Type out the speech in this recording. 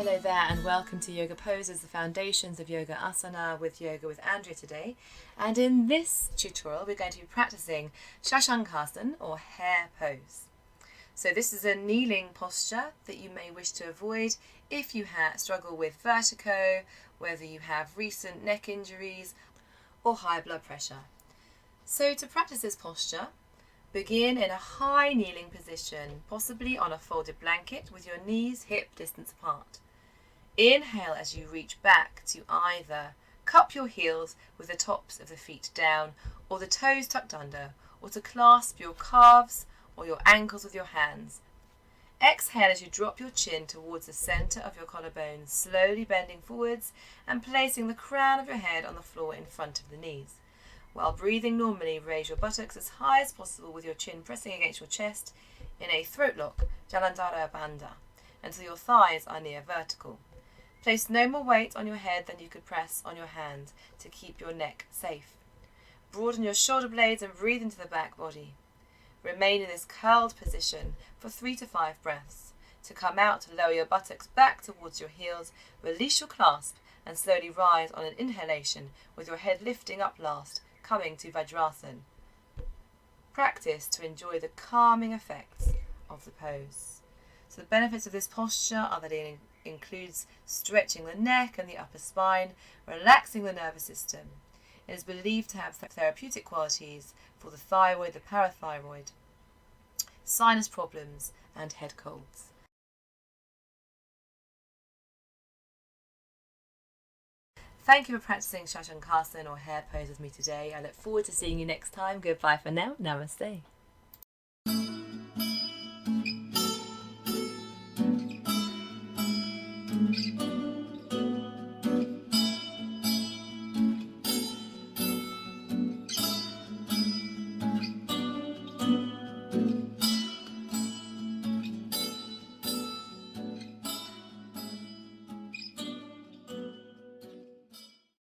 Hello there and welcome to Yoga Poses, the foundations of Yoga Asana with Yoga with Andrea today. And in this tutorial we're going to be practicing Shashankasana or hare pose. So this is a kneeling posture that you may wish to avoid if you struggle with vertigo, whether you have recent neck injuries or high blood pressure. So to practice this posture, begin in a high kneeling position, possibly on a folded blanket with your knees hip distance apart. Inhale as you reach back to either cup your heels with the tops of the feet down or the toes tucked under, or to clasp your calves or your ankles with your hands. Exhale as you drop your chin towards the center of your collarbone, slowly bending forwards and placing the crown of your head on the floor in front of the knees. While breathing normally, raise your buttocks as high as possible with your chin pressing against your chest in a throat lock, Jalandhara Bandha, until your thighs are near vertical. Place no more weight on your head than you could press on your hand to keep your neck safe. Broaden your shoulder blades and breathe into the back body. Remain in this curled position for 3 to 5 breaths. To come out, lower your buttocks back towards your heels, release your clasp and slowly rise on an inhalation with your head lifting up last, coming to Vajrasana. Practice to enjoy the calming effects of the pose. So the benefits of this posture are that it includes stretching the neck and the upper spine, relaxing the nervous system. It is believed to have therapeutic qualities for the thyroid, the parathyroid, sinus problems and head colds. Thank you for practicing Shashankasana or hare pose with me today. I look forward to seeing you next time. Goodbye for now. Namaste.